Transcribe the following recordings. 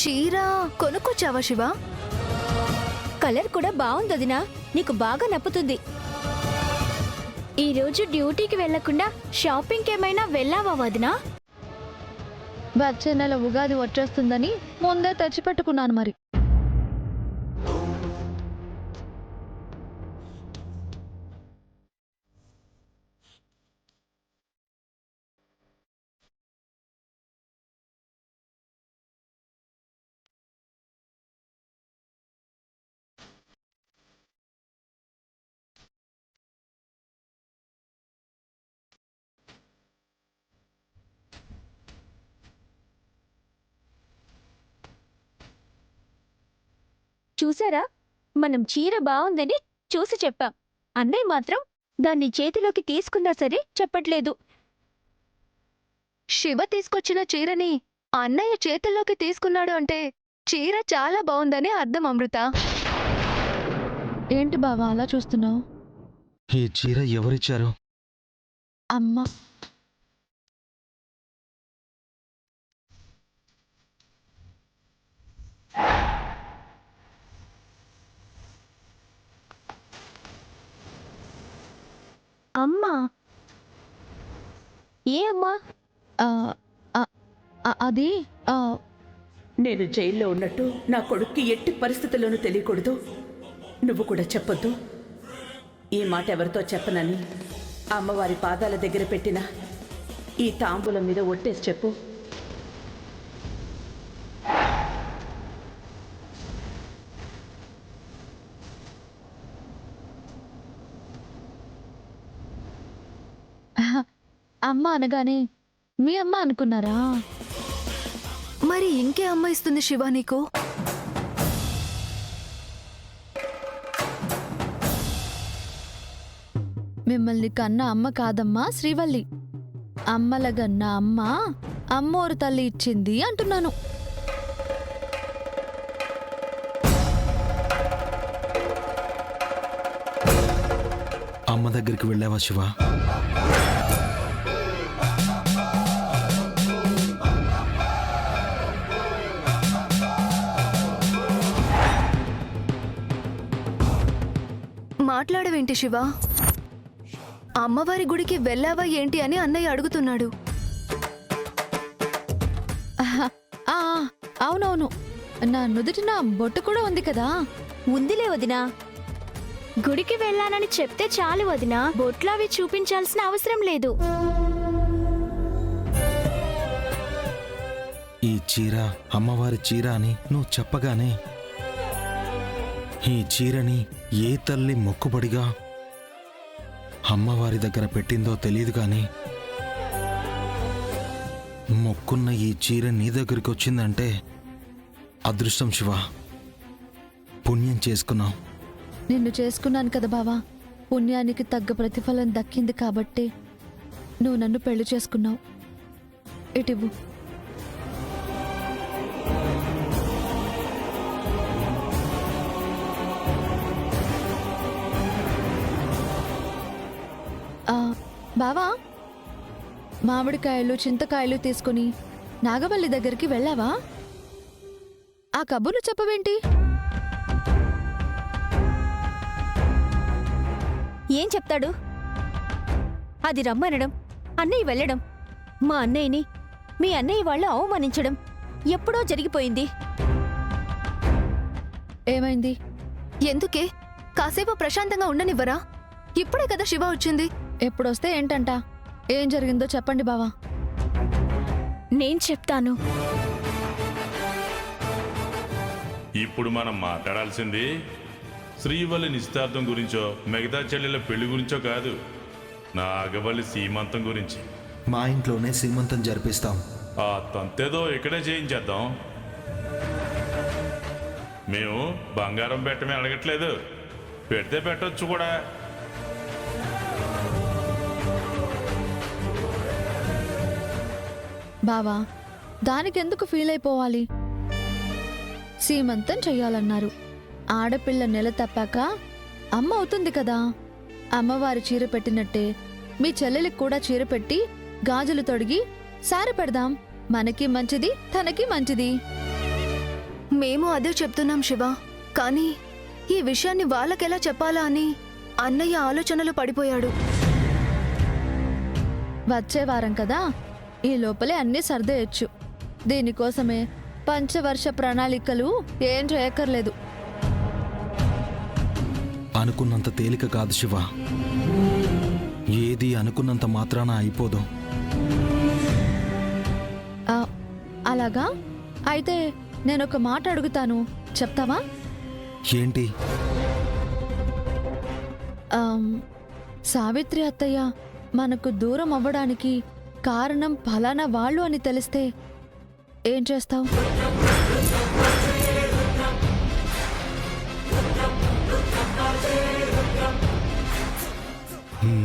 చీర కొనుక్కొచ్చావా శివ? కలర్ కూడా బాగుంది వదినా, నీకు బాగా నప్పుతుంది. ఈరోజు డ్యూటీకి వెళ్లకుండా షాపింగ్కి ఏమైనా వెళ్ళావా వదినా? వచ్చే నెల ఉగాది వచ్చేస్తుందని ముందే తెచ్చిపెట్టుకున్నాను మరి. చూసారా, మనం చీర బాగుందని చూసి చెప్పాం. అన్నయ్య మాత్రం దాన్ని చేతిలోకి తీసుకున్నా సరే చెప్పట్లేదు. శివ తీసుకొచ్చిన చీరని అన్నయ్య చేతుల్లోకి తీసుకున్నాడు అంటే చీర చాలా బాగుందని అర్థం. అమృత, ఏంటి బావా అలా చూస్తున్నావు? ఈ చీర ఎవరిచ్చారు? అమ్మ. అమ్మా? ఏ అమ్మా? అది నేను జైల్లో ఉన్నట్టు నా కొడుక్కి ఎట్టి పరిస్థితుల్లోనూ తెలియకూడదు. నువ్వు కూడా చెప్పొద్దు. ఈ మాట ఎవరితో చెప్పనని అమ్మవారి పాదాల దగ్గర పెట్టిన ఈ తాంబూలం మీద ఒట్టేసి చెప్పు. అమ్మ అనగానే మీ అమ్మ అనుకున్నారా? మరి ఇంకే అమ్మ ఇస్తుంది శివ నీకు? మిమ్మల్ని కన్న అమ్మ కాదమ్మా శ్రీవల్లి. అమ్మలగన్న అమ్మ అమ్మోరు తల్లి ఇచ్చింది అంటున్నాను. అమ్మ దగ్గరికి వెళ్ళావా శివ? మాట్లాడవేంటి శివ? అమ్మవారి గుడికి వెళ్ళావా ఏంటి అని అన్నయ్య అడుగుతున్నాడు. అవునవును, నా నుదుటిన బొట్టు కూడా ఉంది కదా. ఉందిలే వదినా, గుడికి వెళ్ళానని చెప్తే చాలు వదినా, బొట్లు అవి చూపించాల్సిన అవసరం లేదు. ఈ చీర అమ్మవారి చీర అని నువ్వు చెప్పగానే ఈ చీరని ఏ తల్లి మొక్కుబడిగా అమ్మవారి దగ్గర పెట్టిందో తెలియదు కానీ మొక్కున్న ఈ చీర నీ దగ్గరికి వచ్చిందంటే అదృష్టం శివ. పుణ్యం చేసుకున్నావు. నిన్ను చేసుకున్నాను కదా బావా, పుణ్యానికి తగ్గ ప్రతిఫలం దక్కింది కాబట్టే నువ్వు నన్ను పెళ్లి చేసుకున్నావు. ఇటివ్వు. బావా, మామిడికాయలు చింతకాయలు తీసుకుని నాగవల్లి దగ్గరికి వెళ్ళావా? ఆ కబుర్లు చెప్పవేంటి? ఏం చెప్తాడు? అది రమ్మనడం, అన్నయ్య వెళ్ళడం, మా అన్నయ్యని మీ అన్నయ్య వాళ్ళు అవమానించడం ఎప్పుడో జరిగిపోయింది. ఏమైంది? ఎందుకే కాసేపు ప్రశాంతంగా ఉండనివ్వరా? ఇప్పుడే కదా శివ వచ్చింది. ఎప్పుడొస్తే ఏంటంట? ఏం జరిగిందో చెప్పండి బావా. నేను చెప్తాను. ఇప్పుడు మనం మాట్లాడాల్సింది శ్రీవల్లి నిశ్చితార్థం గురించో మిగతా చెల్లెల పెళ్లి గురించో కాదు, నాగవల్లి సీమంతం గురించి. మా ఇంట్లోనే సీమంతం జరిపిస్తాం. ఆ తంతేదో ఇక్కడే చేయించేద్దాం. మేము బంగారం పెట్టమే అడగట్లేదు, పెడితే పెట్టొచ్చు కూడా. బావా, దానికెందుకు ఫీల్ అయిపోవాలి? సీమంతం చెయ్యాలన్నారు. ఆడపిల్ల నెల తప్పాక అమ్మ అవుతుంది కదా. అమ్మవారి చీర పెట్టినట్టే మీ చెల్లెలికి కూడా చీర పెట్టి గాజులు తొడిగి సారె పెడదాం. మనకి మంచిది, తనకి మంచిది. మేము అదే చెప్తున్నాం శివ. కానీ ఈ విషయాన్ని వాళ్ళకెలా చెప్పాలా అని అన్నయ్య ఆలోచనలు పడిపోయాడు. వచ్చే వారం కదా, ఈ లోపలే అన్నీ సర్దేయచ్చు. దీనికోసమే పంచవర్ష ప్రణాళికలు ఏం చేయక్కర్లేదు. అనుకున్నంత తేలిక కాదు శివ. ఏది అనుకున్నంత మాత్రాన అయిపోదు. ఆ, అలాగా? అయితే నేనొక మాట అడుగుతాను, చెప్తావా? ఏంటి? సావిత్రి అత్తయ్య మనకు దూరం అవ్వడానికి కారణం ఫలానా వాళ్ళు అని తెలిస్తే ఏం చేస్తావు?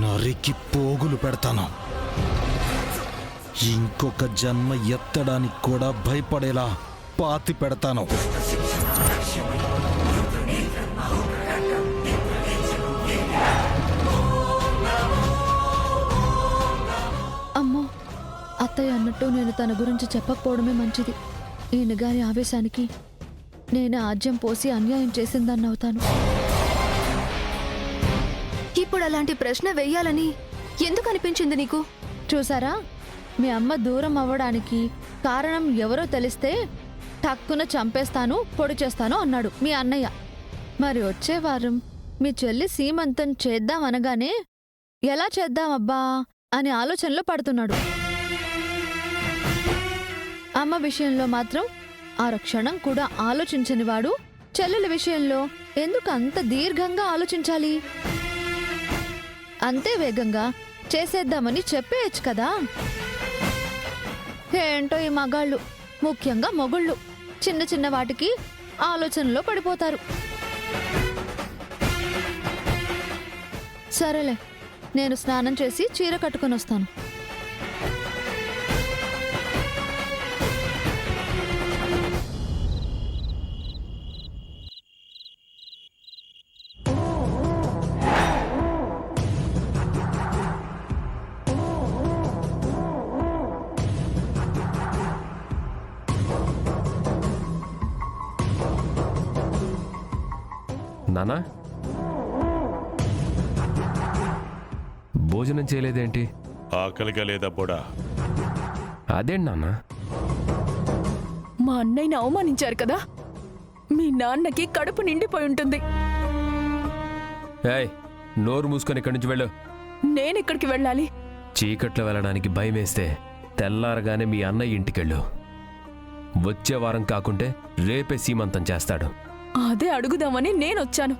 నరికి పోగులు పెడతాను. ఇంకొక జన్మ ఎత్తడానికి కూడా భయపడేలా పాతి పెడతాను. అమ్మో, అత్తయ్య అన్నట్టు నేను తన గురించి చెప్పకపోవడమే మంచిది. ఈయన గారి ఆవేశానికి నేను ఆజ్యం పోసి అన్యాయం చేసిందన్నవుతాను. ఇప్పుడు అలాంటి ప్రశ్న వెయ్యాలని ఎందుకు అనిపించింది నీకు? చూసారా, మీ అమ్మ దూరం అవ్వడానికి కారణం ఎవరో తెలిస్తే టక్కున చంపేస్తాను, పొడి చేస్తాను అన్నాడు మీ అన్నయ్య. మరి వచ్చే వారం మీ చెల్లి సీమంతం చేద్దాం అనగానే ఎలా చేద్దామబ్బా అని ఆలోచనలో పడుతున్నాడు. అమ్మ విషయంలో మాత్రం ఆరు క్షణం కూడా ఆలోచించని వాడు చెల్లెల విషయంలో ఎందుకు అంత దీర్ఘంగా ఆలోచించాలి? అంతే వేగంగా చేసేద్దామని చెప్పేయచ్చు కదా. ఏంటో ఈ మగాళ్ళు, ముఖ్యంగా మొగుళ్ళు, చిన్న చిన్న వాటికి ఆలోచనలో పడిపోతారు. సరేలే, నేను స్నానం చేసి చీర కట్టుకొని వస్తాను. నానా, భోజనం చేయలేదేంటి? ఆకలిగా లేదబ్బోడా? అదేంటి నాన్న? మా అన్నయ్యని అవమానించారు కదా, మీ నాన్నకి కడుపు నిండిపోయి ఉంటుంది. ఏయ్, నోరు మూసుకొని ఇక్కడి నుంచి వెళ్ళు. నేనెక్కడికి వెళ్ళాలి? చీకట్లో వెళ్ళడానికి భయమేస్తే తెల్లారగానే మీ అన్నయ్య ఇంటికెళ్ళు. వచ్చే వారం కాకుంటే రేపే సీమంతం చేస్తాడు. అదే అడుగుదామని నేనొచ్చాను.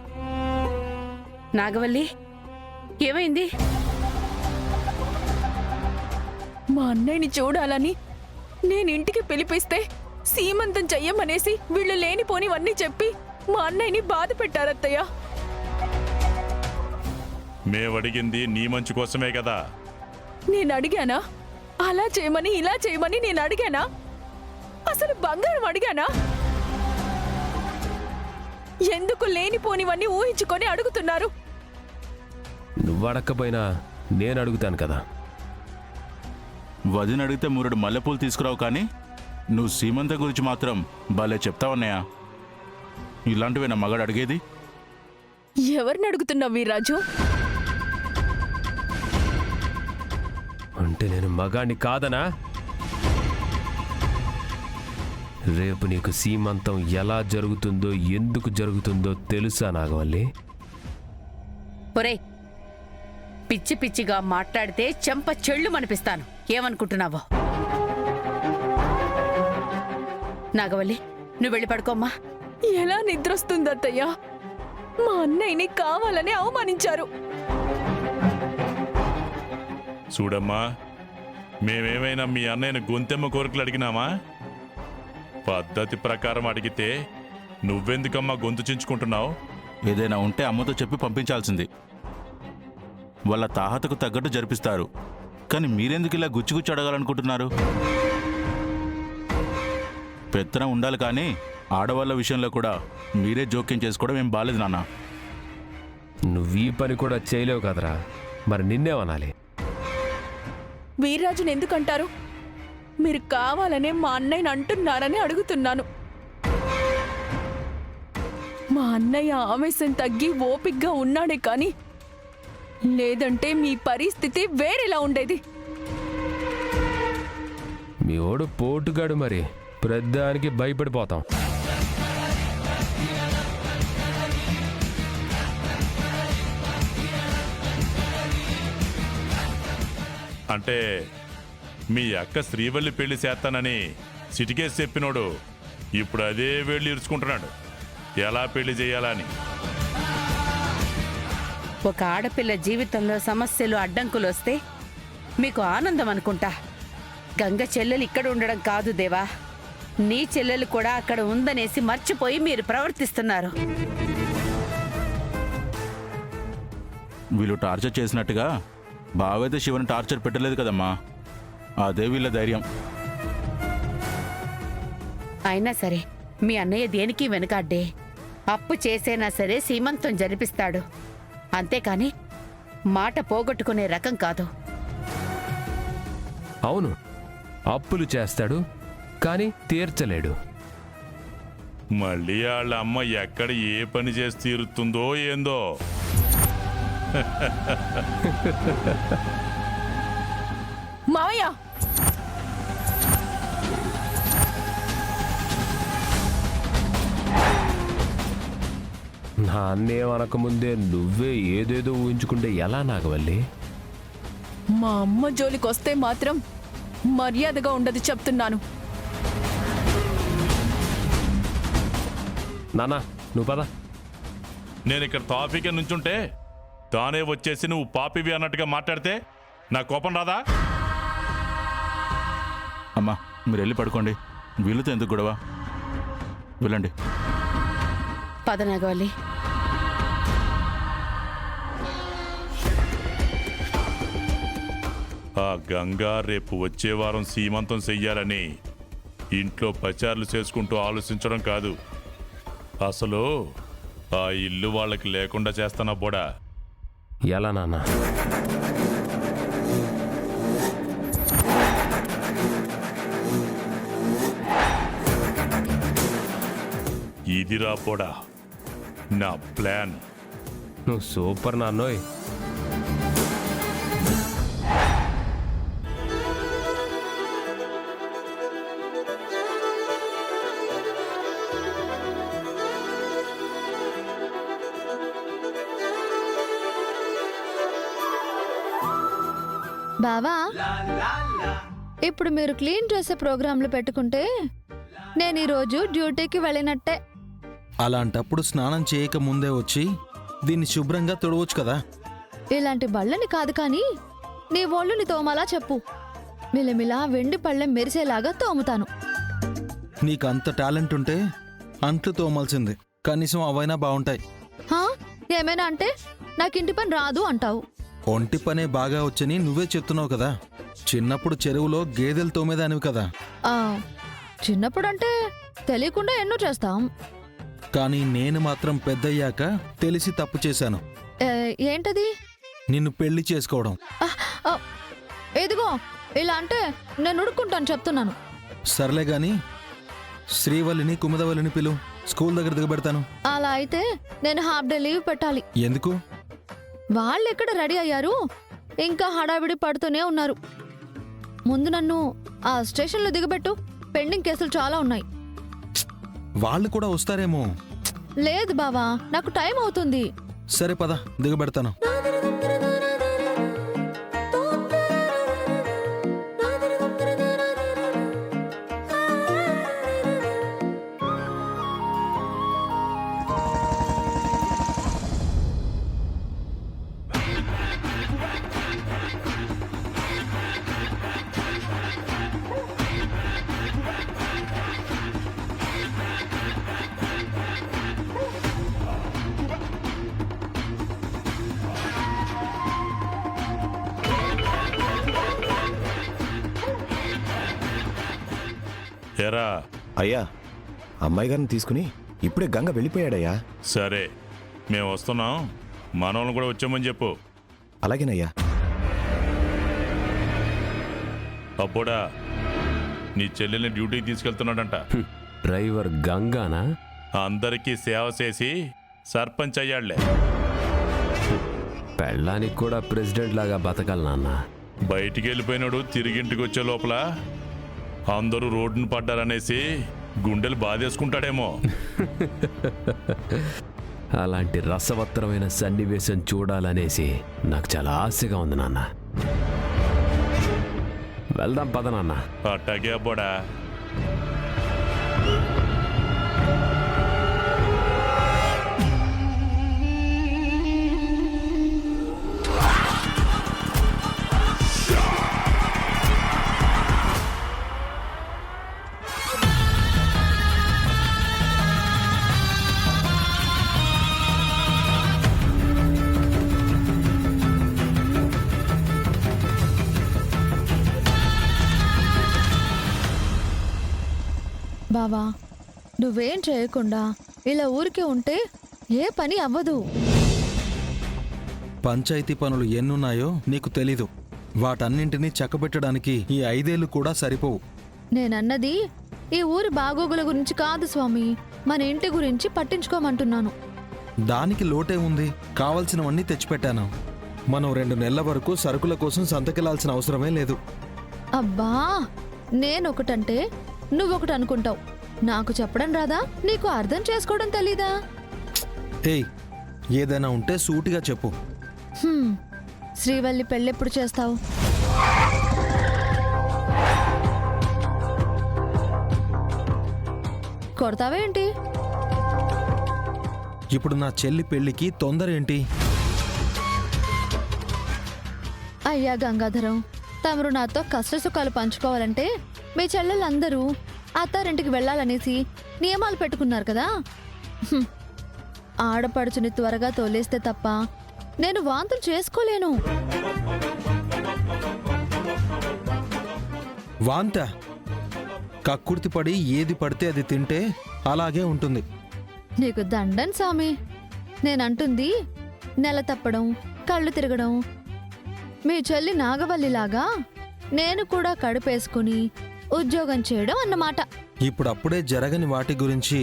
నాగవల్లి, ఏమైంది? మా అన్నయ్యని చూడాలని నేను ఇంటికి పిలిపిస్తే సీమంతం చెయ్యమనేసి వీళ్ళు లేనిపోనివన్నీ చెప్పి మా అన్నయ్యని బాధ పెట్టారత్తయ్య. మేమడిగింది నీ మంచి కోసమే కదా. నేను అడిగానా? అలా చేయమని ఇలా చేయమని నేను అడిగానా? అసలు బంగారం అడిగానా? ఎందుకు లేనిపోనివన్నీ ఊహించుకొని అడుగుతున్నారు? నువ్వు అడక్కపోయినా నేను అడుగుతాను కదా. వదిన అడిగితే మూరుడు మల్లెపూలు తీసుకురావు, కానీ నువ్వు సీమంతం గురించి మాత్రం భలే చెప్తావన్నయ్యా. ఇలాంటివేనా మగాడు అడిగేది? ఎవరిని అడుగుతున్నావు వీర్రాజు? అంటే నేను మగాణ్ణి కాదనా? రేపు నీకు సీమంతం ఎలా జరుగుతుందో, ఎందుకు జరుగుతుందో తెలుసా నాగవల్లి? ఒరే, పిచ్చి పిచ్చిగా మాట్లాడితే చెంప చెళ్ళు మనిపిస్తాను. ఏమనుకుంటున్నావో? నాగవల్లి, నువ్వు వెళ్ళి పడుకోమ్మా. ఎలా నిద్రొస్తుంది అత్తయ్య? మా అన్నయ్యని కావాలని అవమానించారు. చూడమ్మా, మేమేమైనా మీ అన్నయ్యను గొంతెమ్మ కోరికలు అడిగినామా? పద్ధతి ప్రకారం అడిగితే నువ్వెందుకమ్మా గొంతు చించుకుంటున్నావు? ఏదైనా ఉంటే అమ్మతో చెప్పి పంపించాల్సింది. వాళ్ళ తాహతకు తగ్గట్టు జరిపిస్తారు. కానీ మీరెందుకు ఇలా గుచ్చిగుచ్చి అడగాలనుకుంటున్నారు? పెత్తనం ఉండాలి, కానీ ఆడవాళ్ళ విషయంలో కూడా మీరే జోక్యం చేసుకోవడం ఏం బాలేదు నాన్న. నువ్వు ఈ పని కూడా చేయలేవు కదరా, మరి నిన్నేమనాలి? వీర్రాజుని ఎందుకంటారు? మీరు కావాలనే మా అన్నయ్యని అంటున్నారని అడుగుతున్నాను. మా అన్నయ్య ఆవేశం తగ్గి ఓపిగ్గా ఉన్నాడే కాని లేదంటే మీ పరిస్థితి వేరేలా ఉండేది. మీ ఓడు పోటుగాడు మరి ప్రద్దానికి భయపడిపోతాం. అంటే మీ అక్క శ్రీవల్లి పెళ్లి చేస్తానని సిటికేసి చెప్పినోడు ఇప్పుడు అదే వేళ్ళు ఇరుచుకుంటున్నాడు ఎలా పెళ్లి చేయాలని. ఒక ఆడపిల్ల జీవితంలో సమస్యలు అడ్డంకులు వస్తే మీకు ఆనందం అనుకుంటా. గంగ చెల్లెలు ఇక్కడ ఉండడం కాదు దేవా, నీ చెల్లెలు కూడా అక్కడ ఉందనేసి మర్చిపోయి మీరు ప్రవర్తిస్తున్నారు. వీళ్ళు టార్చర్ చేసినట్టుగా బావైతే శివని టార్చర్ పెట్టలేదు కదమ్మా, అదే వీళ్ళ ధైర్యం. అయినా సరే మీ అన్నయ్య దేనికి వెనకాడ్డే. అప్పు చేసైనా సరే సీమంతం జరిపిస్తాడు, అంతేకాని మాట పోగొట్టుకునే రకం కాదు. అవును, అప్పులు చేస్తాడు కానీ తీర్చలేడు. మళ్ళీ వాళ్ళ అమ్మ ఎక్కడ ఏ పని చేసి తీరుతుందో ఏందో. మావయ్య, నా అన్నేమనకముందే నువ్వే ఏదేదో ఊహించుకుంటే ఎలా నాగవల్లి? మా అమ్మ జోలికొస్తే మాత్రం మర్యాదగా ఉండదు చెప్తున్నాను. నానా నువ్వు పద. నేను ఇక్కడ టాపిక్ నుంచుంటే తానే వచ్చేసి నువ్వు పాపివి అన్నట్టుగా మాట్లాడితే నా కోపం రాదా? అమ్మా మీరు వెళ్ళి పడుకోండి, వీళ్ళతో ఎందుకు గొడవ, వెళ్ళండి. పదనాగవల్లి. ఆ గంగా రేపు వచ్చే వారం సీమంతం చెయ్యాలని ఇంట్లో పచారులు చేసుకుంటూ ఆలోచించడం కాదు, అసలు ఆ ఇల్లు వాళ్ళకి లేకుండా చేస్తానా బోడా. ఎలా నాన్న? ఇదిరా బోడా నా ప్లాన్. నువ్వు సూపర్ నాన్నోయ్. బావా, ఇప్పుడు మీరు క్లీన్ చేసే ప్రోగ్రాంలు పెట్టుకుంటే నేను ఈరోజు డ్యూటీకి వెళ్ళినట్టే. అలాంటప్పుడు స్నానం చేయక ముందే వచ్చి దీన్ని శుభ్రంగా తుడవచ్చు కదా. ఇలాంటి బళ్ళని కాదు కానీ నీ ఒళ్ళుని తోమలా చెప్పు. మిలమిలా వెండి పళ్ళెం మెరిసేలాగా తోముతాను. నీకు అంత టాలెంట్ ఉంటే అంట్లు తోమాల్సింది, కనీసం అవైనా బాగుంటాయి. హా, ఏమైనా అంటే నాకింటి పని రాదు అంటావు. ఒంటి పనే బాగా వచ్చని నువ్వే చెప్తున్నావు కదా. చిన్నప్పుడు చెరువులో గేదెలు తోమేదానివి కదా. ఆ, చిన్నప్పుడంటే తెలియకుండా ఎన్నో చేస్తాం. కానీ నేను మాత్రం పెద్దయ్యాక తెలిసి తప్పు చేశాను. ఏంటది? నిన్ను పెళ్లి చేసుకోవడం. ఆ, ఆ, ఇదిగో ఇలా అంటే నేను ఉడుక్కుంటాను చెప్తున్నాను. సర్లే గాని శ్రీవల్లిని కుముదవల్లిని పిలు, స్కూల్ దగ్గర దిగబెడతాను. అలా అయితే నేను హాఫ్ డే లీవ్ పెట్టాలి. ఎందుకు? వాళ్ళెక్కడ రెడీ అయ్యారు, ఇంకా హడావిడి పడుతూనే ఉన్నారు. ముందు నన్ను ఆ స్టేషన్లో దిగబెట్టు, పెండింగ్ కేసులు చాలా ఉన్నాయి. వాళ్ళు కూడా వస్తారేమో. లేదు బావా, నాకు టైం అవుతుంది. సరే పద, దిగబెడతాను. ఎరా అయ్యా, అమ్మాయి గారిని తీసుకుని ఇప్పుడే గంగ వెళ్ళిపోయాడయ్యా. సరే మేము వస్తున్నాం, మనోళ్ళని కూడా వచ్చామని చెప్పు. అలాగేనయ్యా. అబ్బోడా, నీ చెల్లెల్ని డ్యూటీకి తీసుకెళ్తున్నాడంట. డ్రైవర్ గంగానా? అందరికీ సేవ చేసి సర్పంచ్ అయ్యాళ్లే. పెళ్ళానికి కూడా ప్రెసిడెంట్ లాగా బతకాలి నాన్న. బయటికి వెళ్ళిపోయినాడు తిరిగింటికి వచ్చే లోపల అందరూ రోడ్డును పడ్డారనేసి గుండెలు బాధేసుకుంటాడేమో. అలాంటి రసవత్తరమైన సన్నివేశం చూడాలనేసి నాకు చాలా ఆశగా ఉంది నాన్న. వెళ్దాం పద నాన్న. అట్టాగే అబ్బోడా. బావా, నువ్వేం చేయకుండా ఇలా ఊరికే ఉంటే ఏ పని అవ్వదు. పంచాయతీ పనులు ఎన్నున్నాయో నీకు తెలీదు. వాటన్నింటినీ చక్కబెట్టడానికి ఈ 5 ఏళ్లు కూడా సరిపోవు. నేనన్నది ఈ ఊరి బాగోగుల గురించి కాదు స్వామి, మన ఇంటి గురించి పట్టించుకోమంటున్నాను. దానికి లోటే ఉంది. కావలసినవన్నీ తెచ్చిపెట్టాను. మనం 2 నెలల వరకు సరుకుల కోసం సంతకెళ్లాల్సిన అవసరమే లేదు. అబ్బా, నేనొకటంటే నువ్వొకటి అనుకుంటావు. నాకు చెప్పడం రాదా? నీకు అర్థం చేసుకోవడం తెలీదా? ఏయ్, ఏదైనా ఉంటే సూటిగా చెప్పు. శ్రీవల్లి పెళ్ళెప్పుడు చేస్తావు? కొడతావేంటి? ఇప్పుడు నా చెల్లి పెళ్లికి తొందర ఏంటి? అయ్యా గంగాధరం, తమరు నాతో కష్టసుఖాలు పంచుకోవాలంటే మీ చెల్లెలందరూ అత్తారింటికి వెళ్ళాలనేసి నియమాలు పెట్టుకున్నారు కదా. ఆడపడుచుని త్వరగా తోలేస్తే తప్ప నేను వాంతులు చేసుకోలేను. వాంత కక్కుర్తి పడి ఏది పడితే అది తింటే అలాగే ఉంటుంది. నీకు దండం స్వామి. నేనంటుంది నెల తప్పడం, కళ్ళు తిరగడం. మీ చెల్లి నాగవల్లిలాగా నేను కూడా కడుపేసుకుని ఉద్యోగం చేయడం అన్నమాట. ఇప్పుడప్పుడే జరగని వాటి గురించి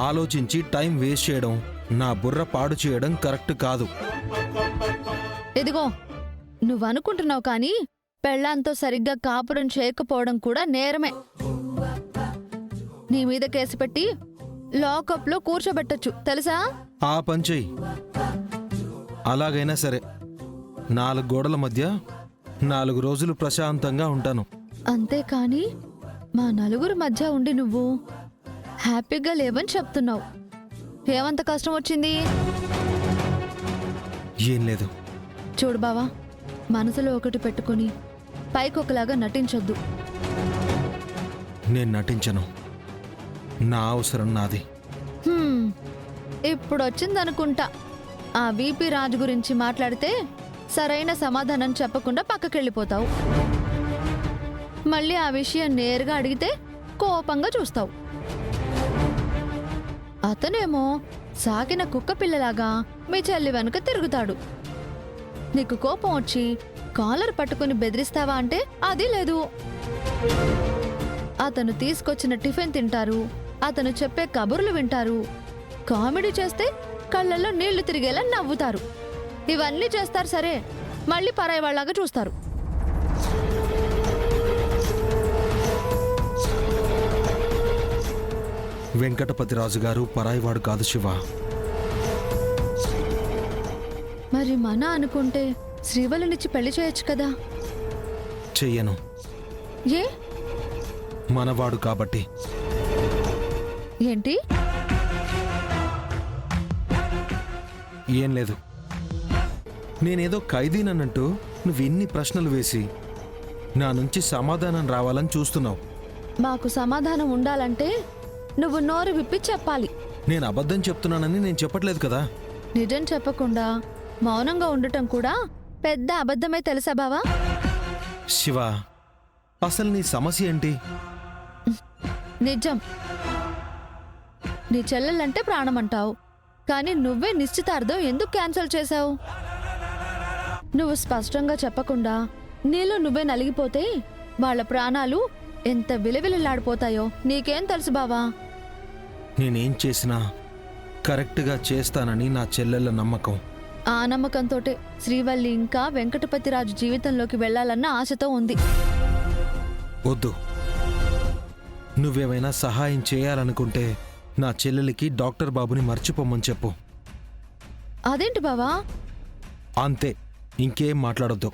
ఆలోచించి టైం వేస్ట్ చేయడం, నా బుర్ర పాడు చేయడం కరెక్ట్ కాదు. ఇదిగో, నువ్వనుకుంటున్నావు కానీ పెళ్ళాంతో సరిగ్గా కాపురం చేయకపోవడం కూడా నేరమే. నీ మీద కేసు పెట్టి లాకప్లో కూర్చోబెట్టొచ్చు తెలుసా? ఆ పంచేయి. అలాగైనా సరే 4 గోడల మధ్య 4 రోజులు ప్రశాంతంగా ఉంటాను. అంతేకాని మా నలుగురు మధ్య ఉండి నువ్వు హ్యాపీగా లేవని చెప్తున్నావు. ఏమంత కష్టం వచ్చింది? ఏం లేదు. చూడు బావా, మనసులో ఒకటి పెట్టుకుని పైకొకలాగా నటించొద్దు. నేను నటించను. నా అవసరం నాది. ఇప్పుడు వచ్చిందనుకుంటా. ఆ వీపీ రాజు గురించి మాట్లాడితే సరైన సమాధానం చెప్పకుండా పక్కకెళ్ళిపోతావు. మళ్ళీ ఆ విషయం నేరుగా అడిగితే కోపంగా చూస్తావు. అతనేమో సాగిన కుక్క పిల్లలాగా మీ చెల్లి వెనుక తిరుగుతాడు. నీకు కోపం వచ్చి కాలర్ పట్టుకుని బెదిరిస్తావా అంటే అది లేదు. అతను తీసుకొచ్చిన టిఫిన్ తింటారు, అతను చెప్పే కబుర్లు వింటారు, కామెడీ చేస్తే కళ్ళల్లో నీళ్లు తిరిగేలా నవ్వుతారు. ఇవన్నీ చేస్తారు సరే, మళ్ళీ పరాయి వాళ్ళలాగా చూస్తారు. వెంకటపతిరాజు గారు పరాయివాడు కాదు శివ. మరి మన అనుకుంటే శ్రీవల్లినిచ్చి పెళ్లి చేయొచ్చు కదా. చెయ్యను. ఏ? మనవాడు కాబట్టి. ఏంటి? ఏం లేదు. నేనేదో ఖైదీనన్నట్టు నువ్వు ఇన్ని ప్రశ్నలు వేసి నా నుంచి సమాధానం రావాలని చూస్తున్నావు. మాకు సమాధానం ఉండాలంటే నువ్వు నోరు విప్పి చెప్పాలి. నేను అబద్ధం చెప్తున్నానని నేను చెప్పట్లేదు కదా. నిజం చెప్పకుండా మౌనంగా ఉండటం కూడా పెద్ద అబద్ధమే తెలుసా బావా? శివ, అసలు నీ సమస్య ఏంటి? నిజం. నీ చెల్లెలంటే ప్రాణమంటావు, కానీ నువ్వే నిశ్చితార్థం ఎందుకు క్యాన్సిల్ చేశావు? నువ్వు స్పష్టంగా చెప్పకుండా నీలో నువ్వే నలిగిపోతే వాళ్ళ ప్రాణాలు ఎంత విలవిలలాడిపోతాయో నీకేం తెలుసు బావా? నేనేం చేసినా కరెక్ట్గా చేస్తానని నా చెల్లెళ్ళ నమ్మకం. ఆ నమ్మకంతోటే శ్రీవల్లి ఇంకా వెంకటపతిరాజు జీవితంలోకి వెళ్లాలన్న ఆశతో ఉంది. వద్దు, నువ్వేమైనా సహాయం చేయాలనుకుంటే నా చెల్లెలికి డాక్టర్ బాబుని మర్చిపోమని చెప్పు. అదేంటి బావా? అంతే, ఇంకేం మాట్లాడొద్దు.